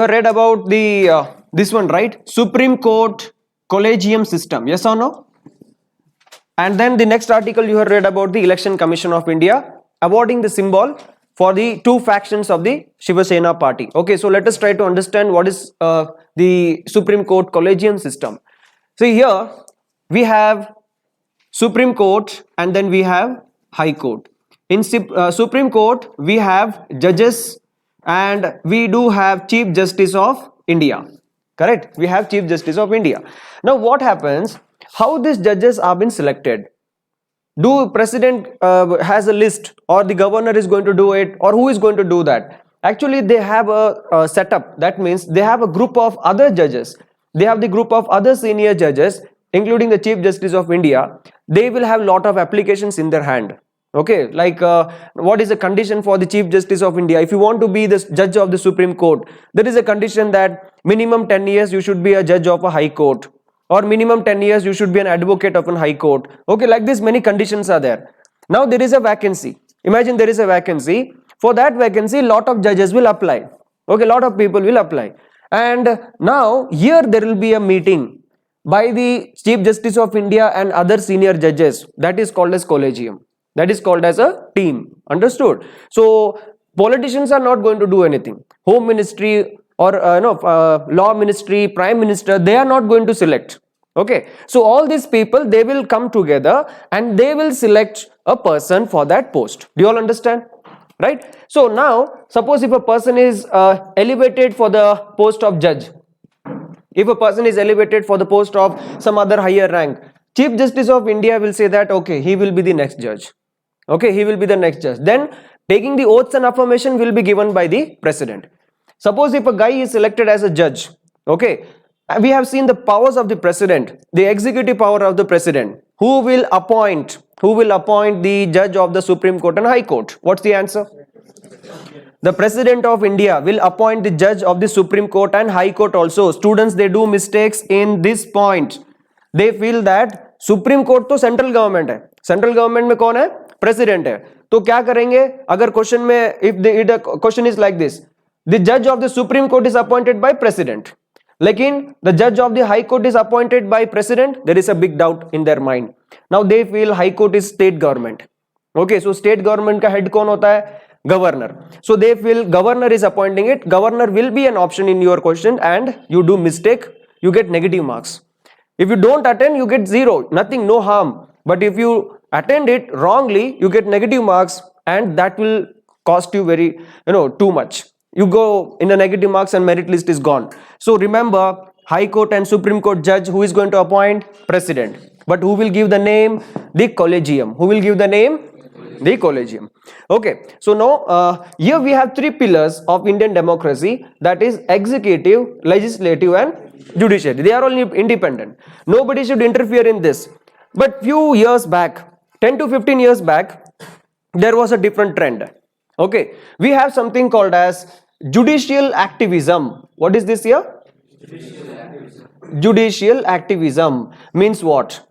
Read about the this one, right? Supreme Court Collegium system, yes or no? And then the next article you have read about the Election Commission of India awarding the symbol for the two factions of the Shiva Sena party. Okay, so let us try to understand what is the Supreme Court Collegium system. See here we have Supreme Court and then we have High Court. In Supreme Court we have judges and we do have Chief Justice of India. Correct? We have Chief Justice of India. Now what happens? How these judges are been selected? Do president has a list, or the governor is going to do it, or who is going to do that? Actually they have a setup. That means they have a group of other judges. They have the group of other senior judges including the Chief Justice of India. They will have lot of applications in their hand. Okay, like what is the condition for the Chief Justice of India? If you want to be the judge of the Supreme Court, there is a condition that minimum 10 years you should be a judge of a High Court, or minimum 10 years you should be an advocate of a High Court. Okay, like this many conditions are there. Now there is a vacancy. Imagine there is a vacancy. For that vacancy lot of judges will apply. Okay, lot of people will apply. And now here there will be a meeting by the Chief Justice of India and other senior judges. That is called as Collegium. That is called as a team. Understood? So politicians are not going to do anything. Home Ministry or Law Ministry, Prime Minister, they are not going to select. Okay, so all these people, they will come together and they will select a person for that post. Do you all understand? Right? So now suppose if a person is elevated for the post of judge, if a person is elevated for the post of some other higher rank, Chief Justice of India will say that okay, he will be the next judge. Okay, he will be the next judge. Then taking the oaths and affirmation will be given by the president. Suppose if a guy is selected as a judge, okay, we have seen the powers of the president, the executive power of the president. Who will appoint the judge of the Supreme Court and High Court? What's the answer? The President of India will appoint the judge of the Supreme Court and High Court also. Students, they do mistakes in this point. They feel that Supreme Court तो central government है. Central government में कौन है? President है. तो क्या करेंगे? अगर question में if the question is like this, the judge of the Supreme Court is appointed by President. Lekin the judge of the High Court is appointed by President. There is a big doubt in their mind. Now they feel High Court is state government. Okay, so state government का head कौन होता है? Governor. So they feel governor is appointing it. Governor will be an option in your question and you do mistake, you get negative marks. If you don't attend, you get 0, nothing, no harm. But if you attend it wrongly, you get negative marks and that will cost you very, too much. You go in the negative marks and merit list is gone. So remember, High Court and Supreme Court judge, who is going to appoint? President. But who will give the name? The Collegium. Who will give the name? The Collegium. Okay, so now here we have 3 pillars of Indian democracy, that is executive, legislative and judiciary. They are all independent. Nobody should interfere in this. But few years back, 10 to 15 years back, there was a different trend. Okay, we have something called as judicial activism. What is this here? Judicial activism. Judicial activism means what?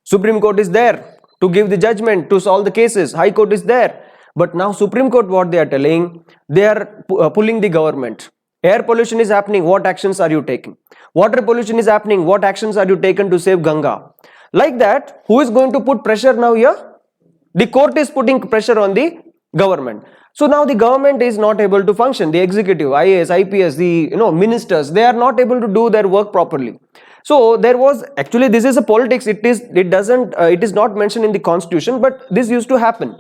Supreme Court is there to give the judgment, to solve the cases. High Court is there. But now Supreme Court, what they are telling, they are pulling the government. Air pollution is happening, what actions are you taking? Water pollution is happening, what actions are you taken to save Ganga? Like that, who is going to put pressure now here? The court is putting pressure on the government. So now the government is not able to function. The executive, IAS, IPS, the ministers, they are not able to do their work properly. So there was, actually this is a politics, it is not mentioned in the constitution, but this used to happen.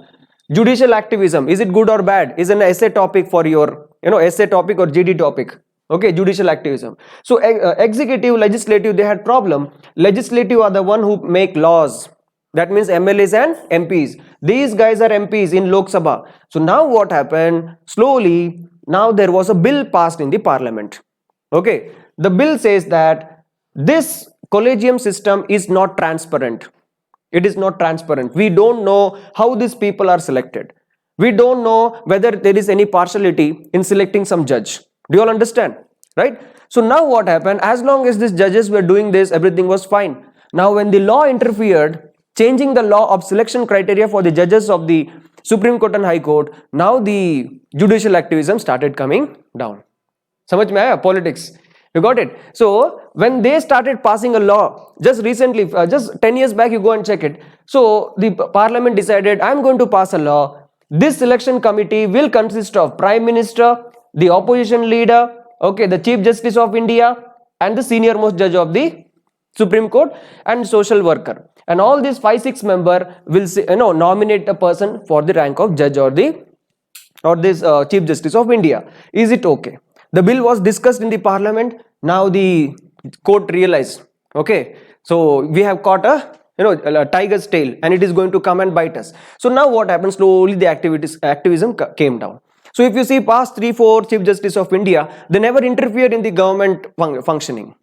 Judicial activism, is it good or bad? Is an essay topic for your, essay topic or GD topic. Okay, judicial activism. So executive, legislative, they had problem. Legislative are the one who make laws. That means MLAs and MPs. These guys are MPs in Lok Sabha. So now what happened? Slowly, now there was a bill passed in the parliament. Okay, the bill says that this collegium system is not transparent. It is not transparent. We don't know how these people are selected. We don't know whether there is any partiality in selecting some judge. Do you all understand? Right? So now what happened? As long as these judges were doing this, everything was fine. Now when the law interfered, changing the law of selection criteria for the judges of the Supreme Court and High Court, now the judicial activism started coming down. समझ में आया? Politics. You got it? So when they started passing a law, just recently, just 10 years back, you go and check it. So the parliament decided, I'm going to pass a law. This selection committee will consist of Prime Minister, the opposition leader, okay, the Chief Justice of India, and the senior most judge of the Supreme Court and social worker. And all these 5-6 members will say, nominate a person for the rank of judge or this Chief Justice of India. Is it okay? The bill was discussed in the parliament. Now the court realized, okay, so we have caught a tiger's tail, and it is going to come and bite us. So now what happens? Slowly the activism came down. So if you see past 3-4 Chief Justice of India, they never interfere in the government functioning.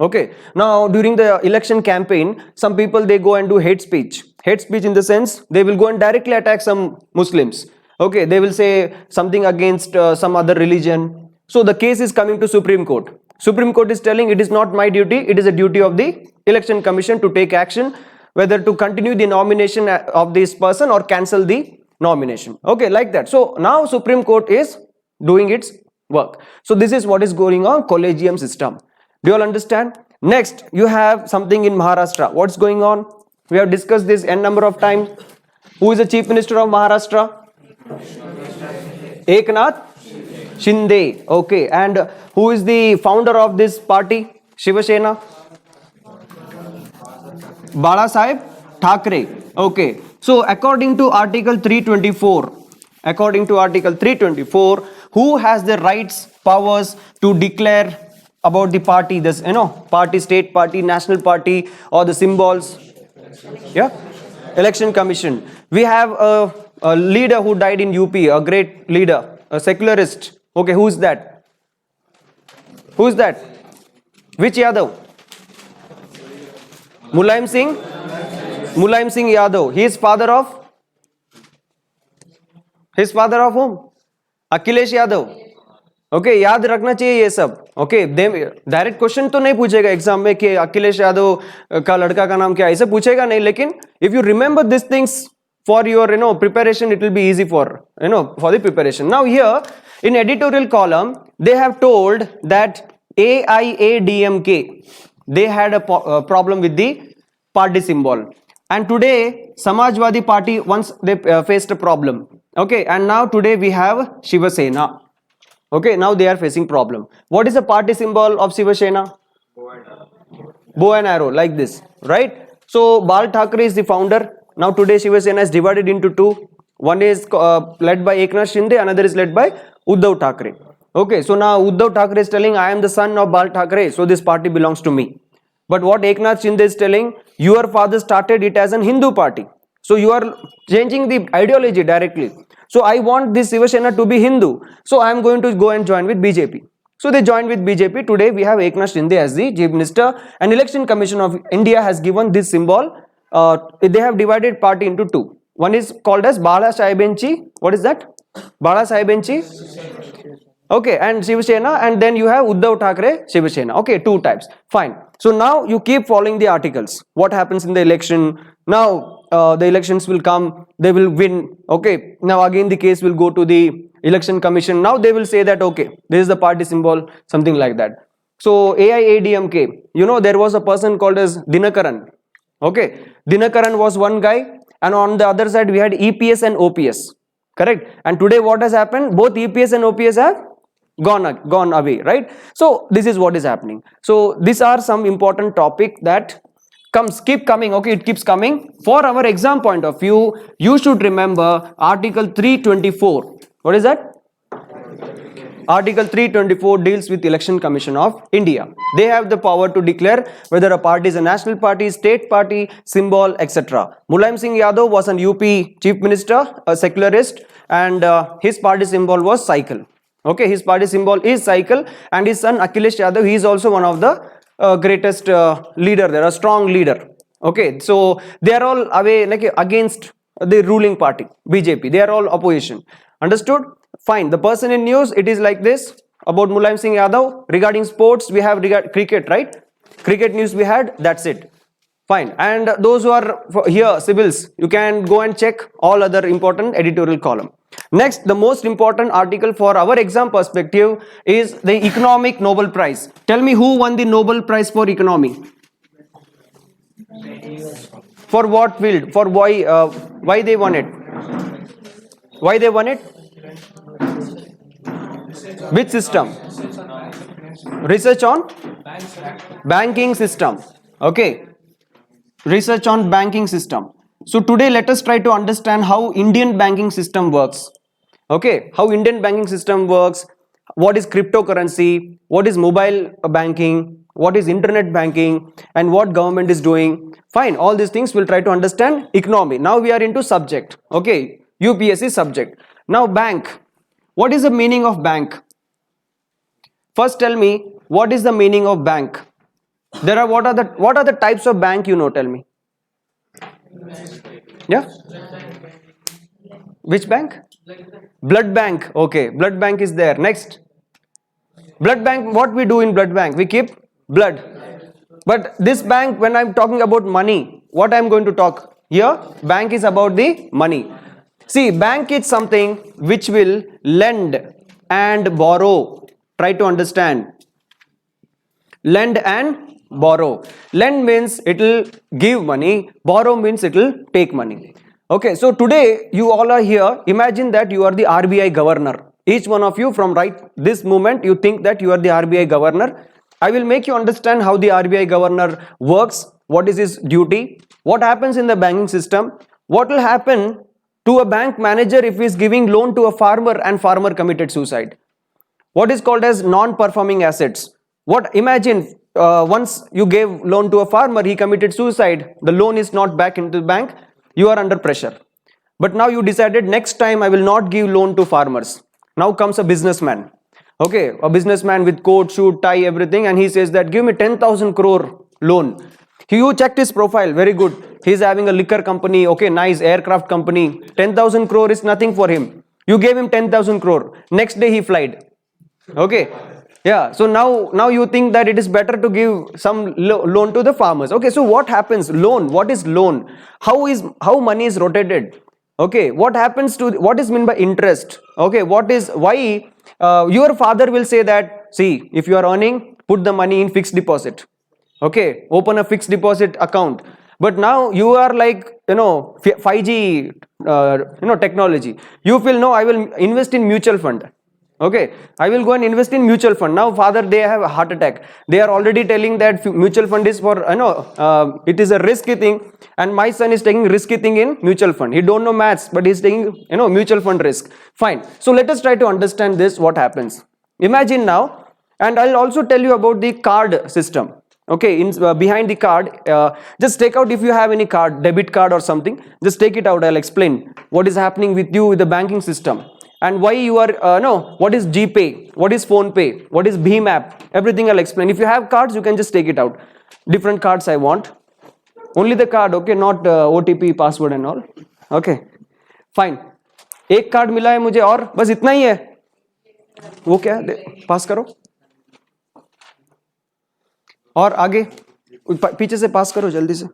Okay, now during the election campaign, some people, they go and do hate speech. Hate speech in the sense, they will go and directly attack some Muslims. Okay, they will say something against some other religion. So the case is coming to Supreme Court. Supreme Court is telling, it is not my duty, it is a duty of the Election Commission to take action, whether to continue the nomination of this person or cancel the nomination. Okay, like that. So now Supreme Court is doing its work. So this is what is going on, Collegium system. Do you all understand? Next, you have something in Maharashtra. What's going on? We have discussed this n number of times. Who is the Chief Minister of Maharashtra? Eknath Shinde. Okay, and who is the founder of this party? Shiva Sena? Bala Sahib Thackeray. Okay, so according to Article 324, who has the rights, powers to declare about the party, this party, state party, national party, or the symbols? Yeah, Election Commission. We have a leader who died in UP, a great leader, a secularist. Okay, who is that? Who is that? Which Yadav? Mulayam Singh Yadav. He is father of whom? Akhilesh Yadav. Okay, याद रखना चाहिए ये सब. Okay, direct question तो नहीं पूछेगा exam में कि अखिलेश यादव का लड़का का नाम क्या है, ऐसे पूछेगा नहीं, लेकिन if you remember these things for your preparation, it will be easy for for the preparation. Now here in editorial column, they have told that AIADMK, they had a problem with the party symbol, and today Samajwadi Party, once they faced a problem. Okay, and now today we have Shiva Sena. Okay, now they are facing problem. What is the party symbol of Shiva Sena? Bow and arrow, like this, right? So Bal Thackeray is the founder. Now today Shiva Sena is divided into two. One is led by Eknath Shinde, another is led by Uddhav Thackeray. Okay, so now Uddhav Thackeray is telling, I am the son of Bal Thackeray, so this party belongs to me. But what Eknath Shinde is telling, your father started it as an Hindu party. So you are changing the ideology directly. So I want this Shiva Sena to be Hindu. So I am going to go and join with BJP. So they joined with BJP. Today we have Eknath Shinde as the Chief Minister, and Election Commission of India has given this symbol. They have divided party into two. One is called as Bala Sahebenchi. What is that? Bala Sahebenchi. Okay, and Shiva Sena, and then you have Uddhav Thackeray, Shiva Sena. Okay, two types. Fine. So now you keep following the articles. What happens in the election? Now the elections will come, they will win. Okay, now again the case will go to the Election Commission. Now they will say that, okay, this is the party symbol, something like that. So AIADMK, there was a person called as Dinakaran. Okay, Dinakaran was one guy, and on the other side we had EPS and OPS. Correct? And today what has happened? Both EPS and OPS have gone away, right? So this is what is happening. So these are some important topic that keep coming. Okay, it keeps coming. For our exam point of view, you should remember Article 324. What is that? Article 324 deals with Election Commission of India. They have the power to declare whether a party is a national party, state party, symbol, etc. Mulayam Singh Yadav was an UP Chief Minister, a secularist, and his party symbol was cycle. Okay, his party symbol is cycle, and his son Akhilesh Yadav, he is also one of the greatest leader there, a strong leader. Okay, so they are all away against the ruling party, BJP. They are all opposition. Understood? Fine. The person in news, it is like this about Mulayam Singh Yadav. Regarding sports, we have cricket, right? Cricket news we had, that's it. Fine. And those who are here, civils, you can go and check all other important editorial column. Next, the most important article for our exam perspective is the Economic Nobel Prize. Tell me who won the Nobel Prize for economy? For what field? For why they won it? Why they won it? Which system? Research on banking system. Okay. Research on banking system. So today let us try to understand how Indian banking system works. Okay, how Indian banking system works, what is cryptocurrency, what is mobile banking, what is internet banking, and what government is doing. Fine, all these things we'll try to understand economy. Now we are into subject. Okay, UPSC subject. Now bank. What is the meaning of bank? First tell me, what is the meaning of bank? There are what are the types of bank, you know, tell me. Yeah? Which bank? Blood bank. Okay, blood bank is there. Next. Blood bank, what we do in blood bank? We keep blood. But this bank, when I'm talking about money, what I'm going to talk here? Bank is about the money. See, bank is something which will lend and borrow. Try to understand. Lend and borrow. Lend means it will give money, borrow means it will take money. Okay, so today you all are here. Imagine that you are the RBI governor. Each one of you from this moment you think that you are the RBI governor. I will make you understand how the RBI governor works, what is his duty, what happens in the banking system, what will happen to a bank manager if he is giving loan to a farmer and farmer committed suicide. What is called as non-performing assets. What imagine once you gave loan to a farmer, he committed suicide, the loan is not back into the bank, you are under pressure. But now you decided next time I will not give loan to farmers. Now comes a businessman. Okay, a businessman with coat, suit, tie, everything, and he says that give me 10,000 crore loan. You checked his profile, very good. He is having a liquor company, okay, nice aircraft company. 10,000 crore is nothing for him. You gave him 10,000 crore. Next day he flied. Okay. Yeah, so now you think that it is better to give some loan to the farmers. Okay, so what happens? Loan. What is loan? How money is rotated? Okay, what happens to what is meant by interest? Okay, why your father will say that, see, if you are earning, put the money in fixed deposit. Okay, open a fixed deposit account. But now you are like 5G technology. You feel no, I will invest in mutual fund. Okay, I will go and invest in mutual fund. Now father, they have a heart attack. They are already telling that mutual fund is for it is a risky thing, and my son is taking risky thing in mutual fund. He don't know maths, but he is taking mutual fund risk. Fine. So let us try to understand this. What happens? Imagine now, and I'll also tell you about the card system. Okay, behind the card, just take out if you have any card, debit card or something. Just take it out. I'll explain what is happening with you with the banking system. And why you are, what is GPay, what is PhonePe, what is Bheem app, everything I'll explain. If you have cards, you can just take it out. Different cards I want. Only the card, okay, not OTP, password and all. Okay, fine. एक card मिला है मुझे और बस इतना ही है. वो क्या है? पास करो. और आगे पीछे से पास करो जल्दी से.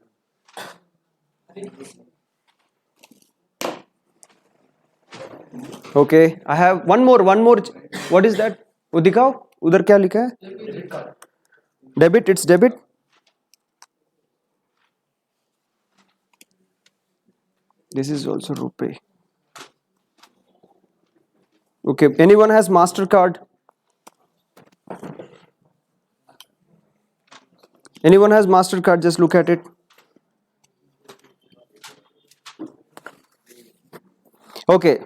Okay, I have one more. What is that? वो दिखाओ, उधर क्या लिखा है? Debit, it's debit. This is also rupee. Okay, anyone has MasterCard? Anyone has MasterCard? Just look at it. Okay.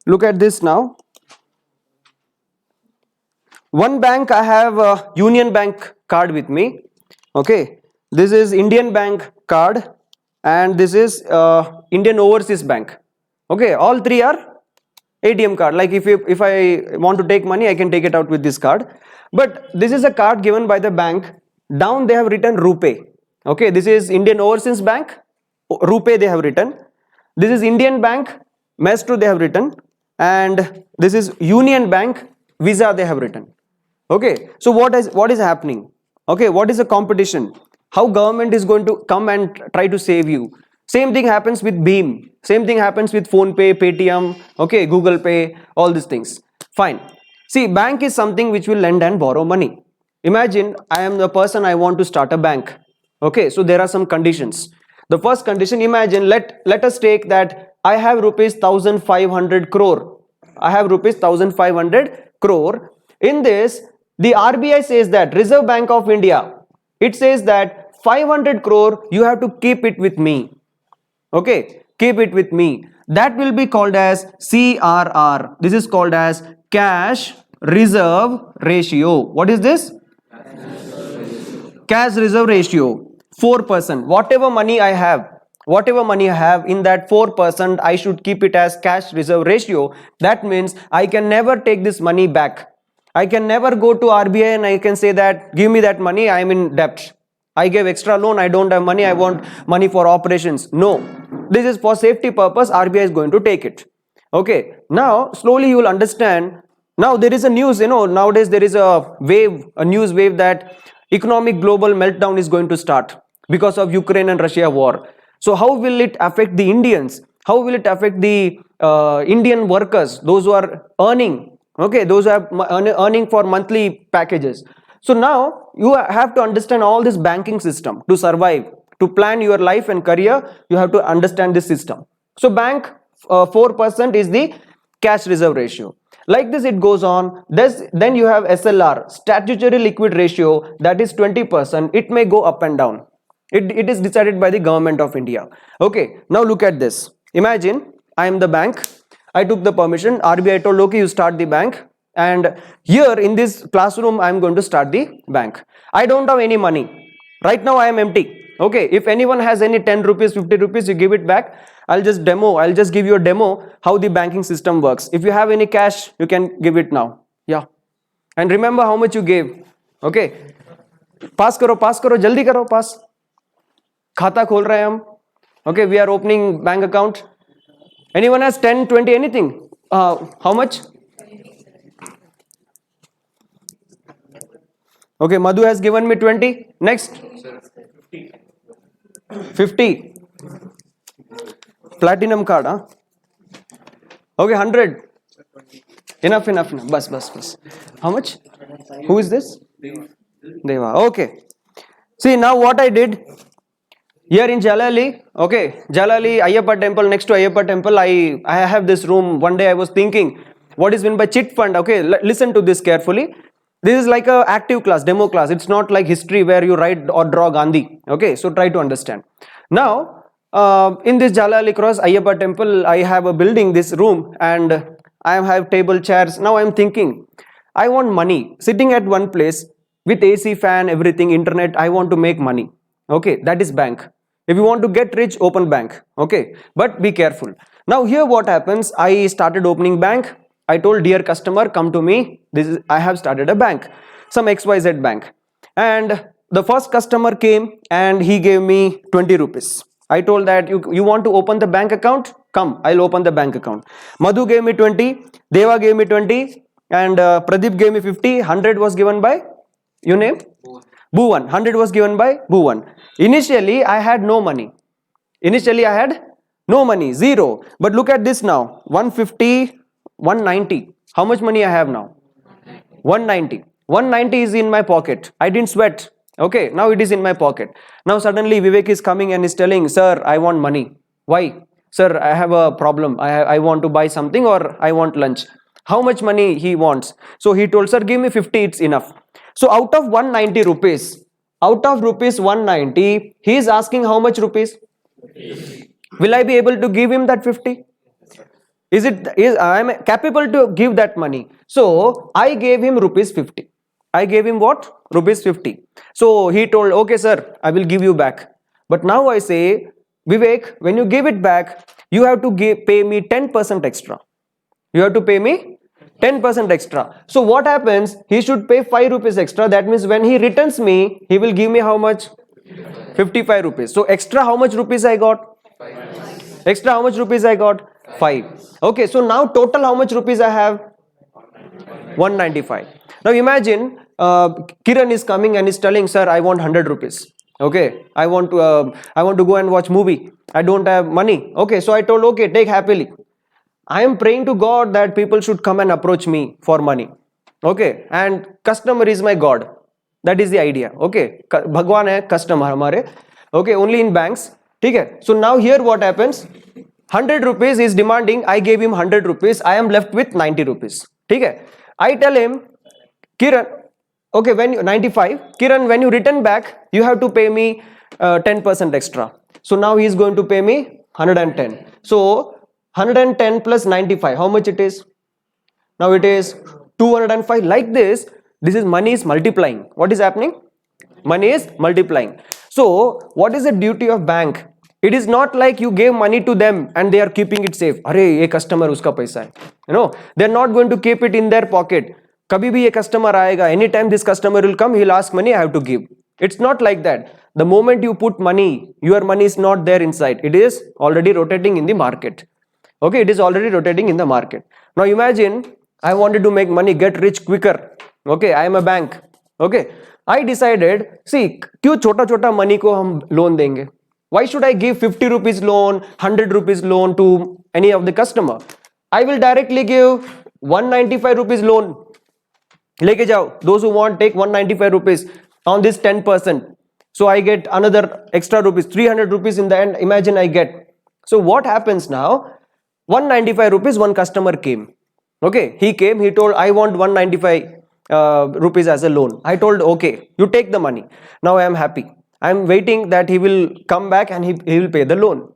Look at this now. One bank, I have a Union Bank card with me. Okay, this is Indian Bank card, and this is Indian Overseas Bank. Okay, all three are ATM card. Like if I want to take money, I can take it out with this card. But this is a card given by the bank. Down they have written rupee. Okay, this is Indian Overseas Bank, rupee they have written. This is Indian Bank, Maestro they have written. And this is Union Bank, Visa they have written. Okay, so what is happening? Okay, what is the competition? how government is going to come and try to save you. Same thing happens with Beam. Same thing happens with PhonePe, Paytm, okay, Google Pay, all these things. Fine. See, bank is something which will lend and borrow money. Imagine I am the person, I want to start a bank. Okay, so there are some conditions. The first condition, imagine, let us take that I have rupees 1500 crore. I have rupees 1500 crore. In this, the RBI says that, Reserve Bank of India, it says that 500 crore you have to keep it with me. Okay, keep it with me. That will be called as CRR. This is called as cash reserve ratio. What is this? Cash reserve ratio. 4%. Whatever money I have in that 4%, I should keep it as cash reserve ratio. That means I can never take this money back. I can never go to RBI and I can say that, give me that money, I am in debt. I gave extra loan, I don't have money, I want money for operations. No, this is for safety purpose, RBI is going to take it. Okay, now slowly you will understand. Now there is a news, nowadays there is a news wave that economic global meltdown is going to start because of Ukraine and Russia war. So how will it affect the Indians? How will it affect the Indian workers, those who are earning, okay, those who are earning for monthly packages? So now you have to understand all this banking system to survive, to plan your life and career. You have to understand this system. So bank 4% is the cash reserve ratio. Like this it goes on. Then you have SLR, statutory liquid ratio, that is 20%. It may go up and down. It is decided by the government of India. Okay, now look at this. Imagine I am the bank. I took the permission. RBI told, okay, you start the bank. And here in this classroom, I am going to start the bank. I don't have any money. Right now I am empty. Okay, if anyone has any 10 rupees, 50 rupees, you give it back. I'll just give you a demo how the banking system works. If you have any cash, you can give it now. Yeah. And remember how much you gave. Okay. Pass karo, jaldi karo, pass. Khata khol rahe hum. Okay, we are opening bank account. Anyone has 10, 20, anything? How much? Okay, Madhu has given me 20. Next. 50. Platinum card, huh? Okay, 100. Enough. Bas. How much? Who is this? Deva. Okay. See, now what I did here in Jalali, okay, Jalali Ayyappa temple, next to Ayyappa temple, I have this room. One day I was thinking, what is meant by chit fund? Okay, listen to this carefully. This is like a active class, demo class. It's not like history where you write or draw Gandhi. Okay, so try to understand. Now, in this Jalali Cross Ayyappa temple, I have a building, this room, and I have table, chairs. Now I am thinking, I want money. Sitting at one place with AC, fan, everything, internet, I want to make money. Okay, that is bank. If you want to get rich, open bank. Okay, but be careful. Now here what happens, I started opening bank. I told, dear customer, come to me. I have started a bank, some XYZ bank. And the first customer came and he gave me 20 rupees. I told that you want to open the bank account? Come, I'll open the bank account. Madhu gave me 20, Deva gave me 20, and Pradeep gave me 50. 100 was given by, you name? Bhuvan. 100 was given by Bhuvan. Initially, I had no money. Zero. But look at this now. 150, 190. How much money I have now? 190. 190 is in my pocket. I didn't sweat. Okay, now it is in my pocket. Now suddenly Vivek is coming and is telling, sir, I want money. Why? Sir, I have a problem. I want to buy something or I want lunch. How much money he wants? So he told, sir, give me 50, it's enough. So out of 190 rupees, out of rupees 190, he is asking how much rupees? 50. Will I be able to give him that 50? I am capable to give that money. So I gave him rupees 50. I gave him what? Rupees 50. So he told, okay sir, I will give you back. But now I say, Vivek, when you give it back, you have to pay me 10% extra. You have to pay me 10% extra. So what happens? He should pay 5 rupees extra. That means when he returns me, he will give me how much? 55 rupees. So extra how much rupees I got? 5. Extra how much rupees I got? 5. Okay, so now total how much rupees I have? 195. Now imagine Kiran is coming and is telling, sir, I want 100 rupees. Okay, I want to go and watch movie. I don't have money. Okay, so I told, okay, take happily. I am praying to God that people should come and approach me for money. Okay, and customer is my God. That is the idea. Okay, Bhagwan hai, customer hamare. Okay, only in banks. Okay, so now here what happens? 100 rupees is demanding. I gave him 100 rupees. I am left with 90 rupees. Okay, I tell him, Kiran, okay, when you 95, Kiran, when you return back, you have to pay me 10% extra. So now he is going to pay me 110. So 110 plus 95, how much it is? Now it is 205. Like this is money is multiplying. What is happening? Money is multiplying. So what is the duty of bank? It is not like you gave money to them and they are keeping it safe. Arey, ye customer uska paisa hai. You know, they are not going to keep it in their pocket. Kabhi bhi ye customer aayega. Anytime this customer will come, he will ask money, I have to give. It's not like that. The moment you put money, your money is not there inside. It is already rotating in the market. Okay, it is already rotating in the market. Now imagine I wanted to make money, get rich quicker. Okay, I am a bank. Okay, I decided, see, क्यों छोटा छोटा money को हम loan देंगे? Why should I give 50 rupees loan, 100 rupees loan to any of the customer? I will directly give 195 rupees loan. लेके जाओ. Those who want take 195 rupees on this 10%. So I get another extra rupees, 300 rupees in the end. Imagine I get. So what happens now? 195 rupees, one customer came. Okay, he came, he told, I want 195 rupees as a loan. I told, okay, you take the money. Now I am happy. I am waiting that he will come back and he will pay the loan.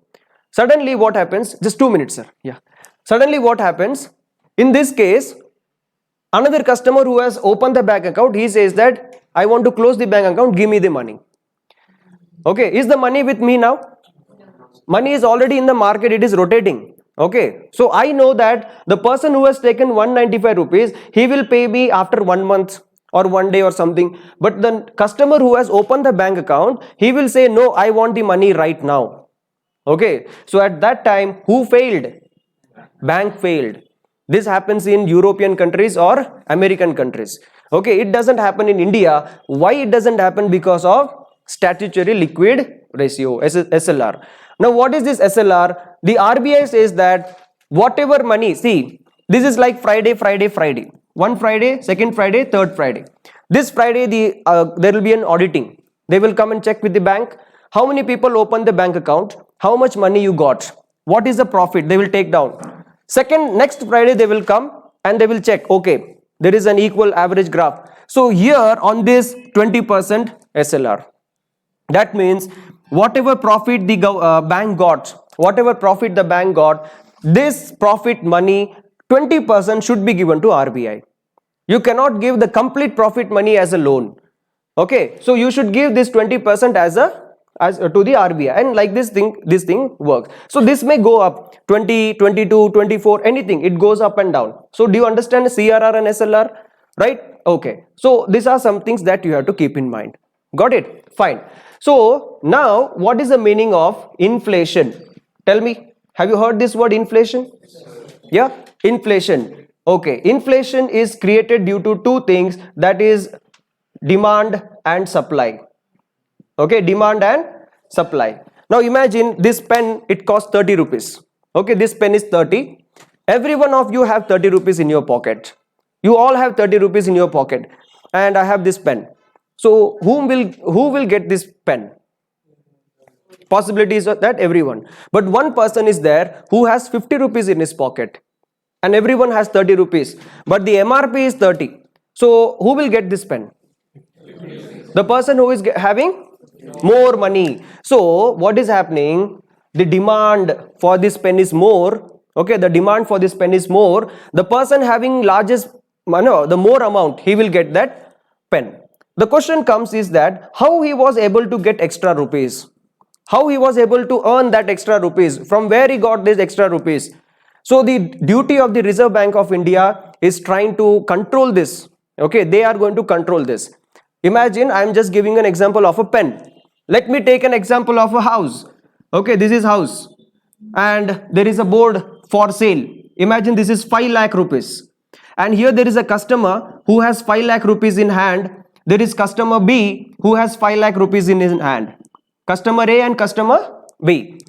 Suddenly what happens? Just 2 minutes, sir. Yeah. Suddenly what happens? In this case, another customer who has opened the bank account, he says that, I want to close the bank account, give me the money. Okay, is the money with me now? Money is already in the market, it is rotating. Okay, so I know that the person who has taken 195 rupees, he will pay me after 1 month or 1 day or something. But the customer who has opened the bank account, he will say, no, I want the money right now. Okay, so at that time, who failed? Bank failed. This happens in European countries or American countries. Okay, it doesn't happen in India. Why it doesn't happen? Because of statutory liquid ratio, SLR. Now what is this SLR? The RBI says that whatever money, see, this is like Friday. One Friday, second Friday, third Friday. This Friday there will be an auditing. They will come and check with the bank. How many people opened the bank account? How much money you got? What is the profit? They will take down. Next Friday they will come and they will check. Okay, there is an equal average graph. So here on this 20% SLR. That means whatever profit the bank got, this profit money 20% should be given to RBI. You cannot give the complete profit money as a loan. Okay, so you should give this 20% as to the RBI, and like this thing works. So this may go up 20, 22, 24, anything. It goes up and down. So do you understand CRR and SLR? Right? Okay. So these are some things that you have to keep in mind. Got it? Fine. So now what is the meaning of inflation? Tell me, have you heard this word inflation? Yeah, inflation. Okay, inflation is created due to two things, that is demand and supply. Okay, demand and supply. Now imagine this pen, it costs 30 rupees. Okay, this pen is 30. Every one of you have 30 rupees in your pocket. You all have 30 rupees in your pocket, and I have this pen. So who will get this pen? Possibilities of that everyone. But one person is there who has 50 rupees in his pocket, and everyone has 30 rupees. But the MRP is 30. So who will get this pen? The person who is having more money. So what is happening? The demand for this pen is more. Okay, the demand for this pen is more. The person having the more amount, he will get that pen. The question comes is that how he was able to get extra rupees? How he was able to earn that extra rupees? From where he got this extra rupees? So the duty of the Reserve Bank of India is trying to control this. Okay, they are going to control this. Imagine I am just giving an example of a pen. Let me take an example of a house. Okay, this is house, and there is a board for sale. Imagine this is 5 lakh rupees, and here there is a customer who has 5 lakh rupees in hand. There is customer B who has 5 lakh rupees in his hand? Customer A and customer B.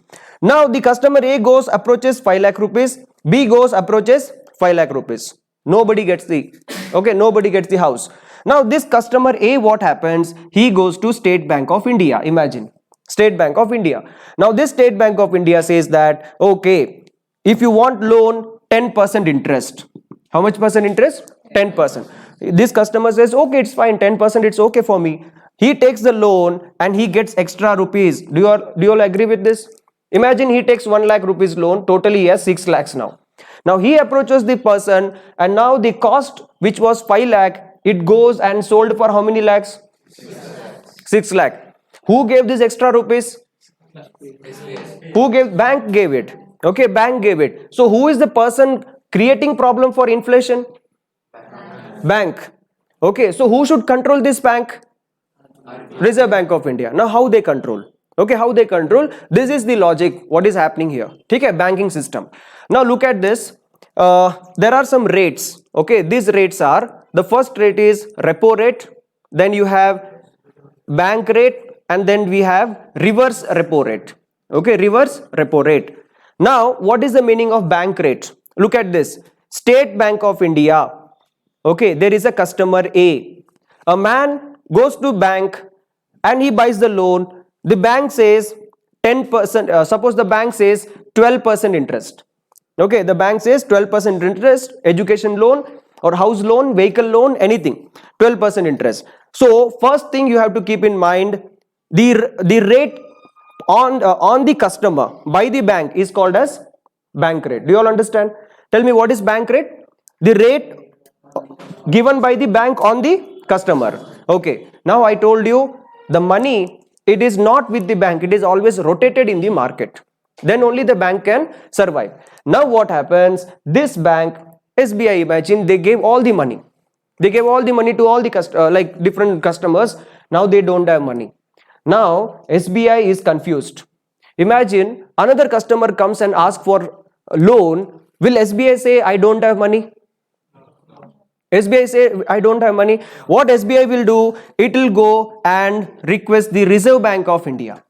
Now the customer A goes approaches 5 lakh rupees, B goes approaches 5 lakh rupees. Nobody gets the, okay, nobody gets the house. Now this customer A, what happens? He goes to State Bank of India. Imagine, State Bank of India. Now this State Bank of India says that, okay, if you want loan, 10% interest. How much percent interest? 10%. This customer says, okay, it's fine, 10% it's okay for me. He takes the loan and he gets extra rupees. Do you all agree with this? Imagine he takes 1 lakh rupees loan, totally he has 6 lakhs now. Now he approaches the person and now the cost which was 5 lakh, it goes and sold for how many lakhs? 6 lakh. Who gave this extra rupees? Who gave? Bank gave it. Okay, bank gave it. So who is the person creating problem for inflation? Bank. Okay, so who should control this bank? Reserve Bank of India. Now how they control? Okay, how they control? This is the logic, what is happening here. Okay, banking system. Now look at this. There are some rates. Okay, these rates are, the first rate is repo rate, then you have bank rate, and then we have reverse repo rate. Okay, reverse repo rate. Now what is the meaning of bank rate? Look at this. State Bank of India. Okay, there is a customer A. A man goes to bank and he buys the loan. The bank says 10%, suppose the bank says 12% interest. Okay, the bank says 12% interest, education loan or house loan, vehicle loan, anything, 12% interest. So first thing you have to keep in mind, the rate on the customer by the bank is called as bank rate. Do you all understand? Tell me, what is bank rate? The rate given by the bank on the customer. Okay, now I told you the money, it is not with the bank, it is always rotated in the market. Then only the bank can survive. Now what happens? This bank, SBI, imagine they gave all the money. They gave all the money to all the different customers. Now they don't have money. Now SBI is confused. Imagine another customer comes and asks for a loan. Will SBI say, I don't have money? SBI say, I don't have money. What SBI will do? It will go and request the Reserve Bank of India.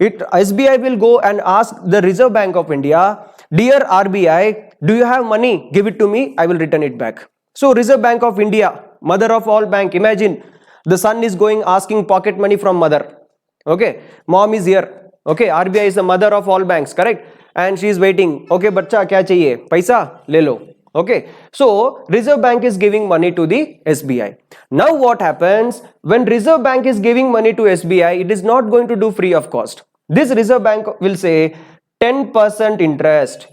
SBI will go and ask the Reserve Bank of India, dear RBI, do you have money? Give it to me, I will return it back. So Reserve Bank of India, mother of all bank, imagine the son is going asking pocket money from mother. Okay, mom is here. Okay, RBI is the mother of all banks, correct? And she is waiting. Okay, bachcha, kya chahiye? Paisa? Le lo. Okay, so Reserve Bank is giving money to the SBI. Now what happens? When Reserve Bank is giving money to SBI, it is not going to do free of cost. This Reserve Bank will say 10% interest.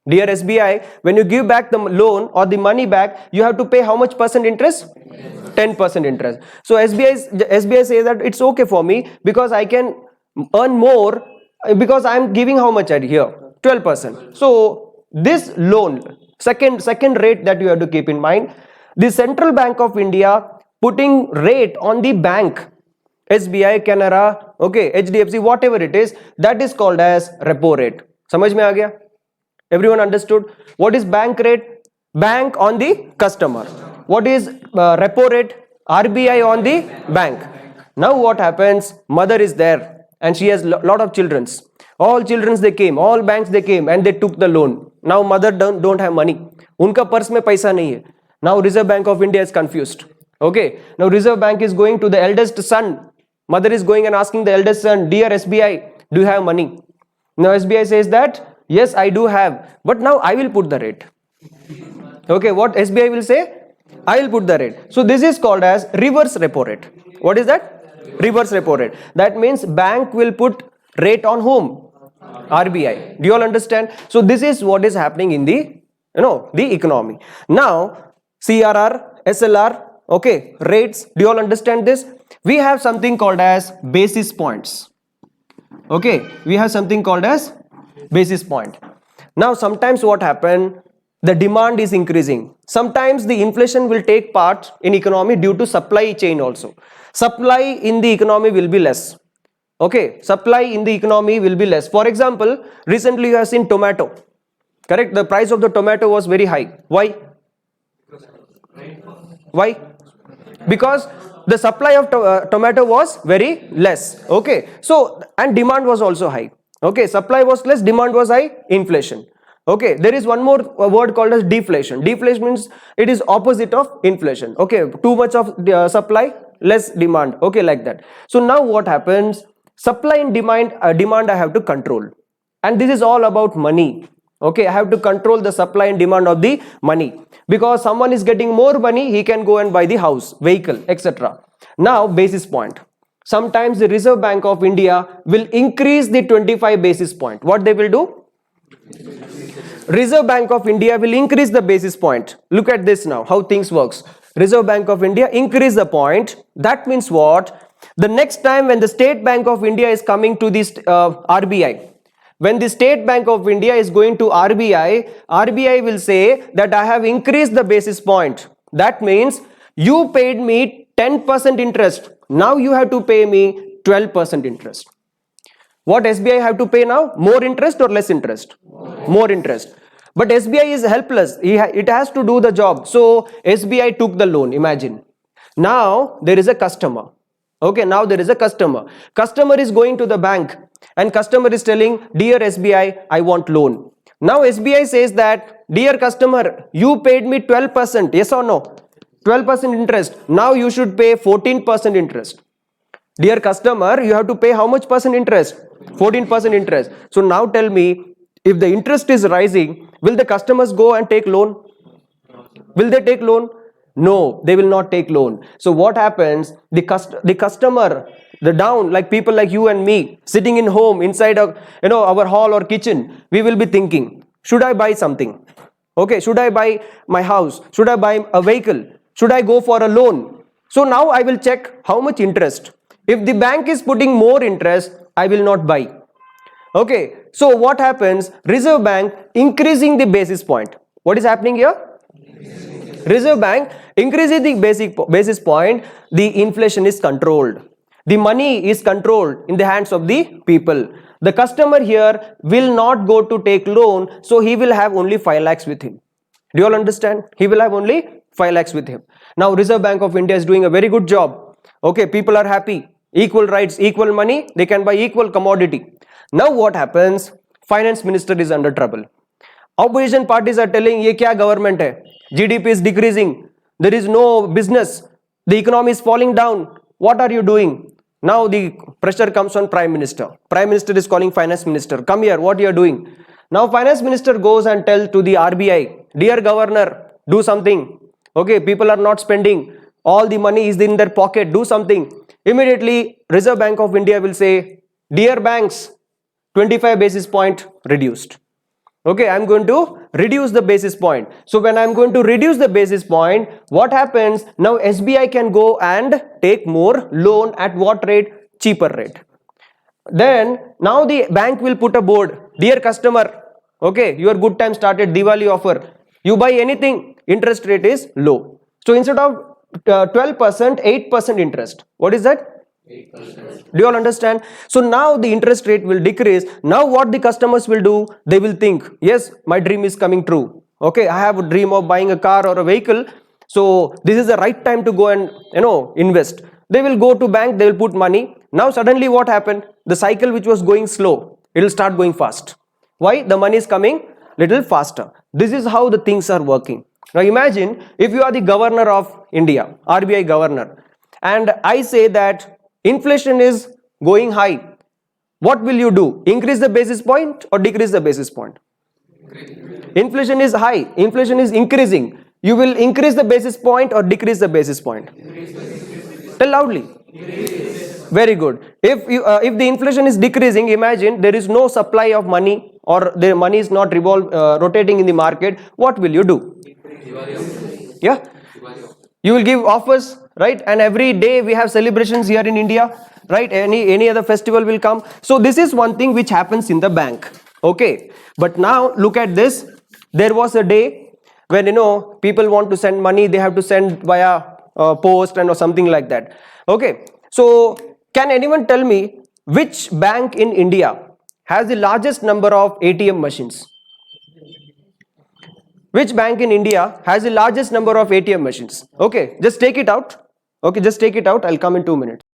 Dear SBI, when you give back the loan or the money back, you have to pay how much percent interest? 10% interest. So SBI says that it's okay for me because I can earn more because I am giving how much here? 12%. So this loan, second rate that you have to keep in mind, the Central Bank of India putting rate on the bank, SBI, Canara, okay, HDFC, whatever it is, that is called as repo rate. Samajh mein aa gaya? Everyone understood? What is bank rate? Bank on the customer. What is repo rate? RBI on the bank. Now what happens? Mother is there and she has lot of children. All children they came, all banks they came and they took the loan. Now mother don't have money. Unka purse mein paisa nahi hai. Now Reserve Bank of India is confused. Okay. Now Reserve Bank is going to the eldest son. Mother is going and asking the eldest son, dear SBI, do you have money? Now SBI says that, yes, I do have, but now I will put the rate. Okay, what SBI will say? I will put the rate. So this is called as reverse repo rate. What is that? Reverse repo rate. That means bank will put rate on whom? RBI. Do you all understand? So this is what is happening in the, the economy. Now CRR, SLR, okay, rates. Do you all understand this? We have something called as basis points. Okay, we have something called as basis point. Now sometimes what happen? The demand is increasing. Sometimes the inflation will take part in economy due to supply chain also. Supply in the economy will be less. Okay, supply in the economy will be less. For example, recently you have seen tomato. Correct? The price of the tomato was very high. Why? Why? Because the supply of tomato was very less. Okay, so and demand was also high. Okay, supply was less, demand was high, inflation. Okay, there is one more word called as deflation. Deflation means it is opposite of inflation. Okay, too much of supply, less demand. Okay, like that. So now what happens? Supply and demand I have to control, and this is all about money. Okay, I have to control the supply and demand of the money, because someone is getting more money, he can go and buy the house, vehicle, etc. Now basis point. Sometimes the Reserve Bank of India will increase the 25 basis point. What they will do? Reserve Bank of India will increase the basis point. Look at this now, how things works. Reserve Bank of India increase the point. That means what? The next time when the State Bank of India is coming to this RBI, when the State Bank of India is going to RBI, RBI will say that I have increased the basis point. That means you paid me 10% interest. Now you have to pay me 12% interest. What SBI have to pay now? More interest or less interest? More interest. But SBI is helpless. It has to do the job. So SBI took the loan, imagine. Now there is a customer. Okay, now there is a customer. Customer is going to the bank and customer is telling, dear SBI, I want loan. Now SBI says that, dear customer, you paid me 12%. Yes or no? 12% interest. Now you should pay 14% interest. Dear customer, you have to pay how much percent interest? 14% interest. So now tell me, if the interest is rising, will the customers go and take loan? Will they take loan? No, they will not take loan. So what happens? The customer, the down, like people like you and me, sitting in home inside our hall or kitchen, we will be thinking, should I buy something? Okay, should I buy my house? Should I buy a vehicle? Should I go for a loan? So now I will check how much interest. If the bank is putting more interest, I will not buy. Okay, so what happens? Reserve Bank increasing the basis point. What is happening here? Reserve Bank increasing the basis point, the inflation is controlled. The money is controlled in the hands of the people. The customer here will not go to take loan, so he will have only 5 lakhs with him. Do you all understand? He will have only 5 lakhs with him. Now Reserve Bank of India is doing a very good job. Okay, people are happy. Equal rights, equal money, they can buy equal commodity. Now what happens? Finance minister is under trouble. Opposition parties are telling, ye kya government hai? GDP is decreasing. There is no business. The economy is falling down. What are you doing? Now the pressure comes on Prime Minister. Prime Minister is calling Finance Minister. Come here, what you are doing? Now Finance Minister goes and tells to the RBI, dear Governor, do something. Okay, people are not spending. All the money is in their pocket. Do something. Immediately, Reserve Bank of India will say, dear banks, 25 basis point reduced. Okay, I am going to reduce the basis point. So when I am going to reduce the basis point, what happens? Now SBI can go and take more loan at what rate? Cheaper rate. Then now the bank will put a board, dear customer, okay, your good time started, Diwali offer. You buy anything, interest rate is low. So instead of 12%, 8% interest. What is that? 8%. Do you all understand? So now the interest rate will decrease. Now what the customers will do? They will think, yes, my dream is coming true. Okay, I have a dream of buying a car or a vehicle. So this is the right time to go and invest. They will go to bank, they will put money. Now suddenly what happened? The cycle which was going slow, it will start going fast. Why? The money is coming little faster. This is how the things are working. Now imagine if you are the governor of India, RBI governor, and I say that inflation is going high. What will you do? Increase the basis point or decrease the basis point? Inflation is high, inflation is increasing. You will increase the basis point or decrease the basis point? Tell loudly. Very good. If the inflation is decreasing, imagine there is no supply of money or the money is not rotating in the market. What will you do? Yeah, you will give offers, right? And every day we have celebrations here in India, right? Any other festival will come. So this is one thing which happens in the bank. Okay, but now look at this. There was a day when people want to send money, they have to send via post and or something like that. Okay, so can anyone tell me which bank in India has the largest number of ATM machines? Which bank in India has the largest number of ATM machines? Okay, just take it out. Okay, just take it out. I'll come in 2 minutes.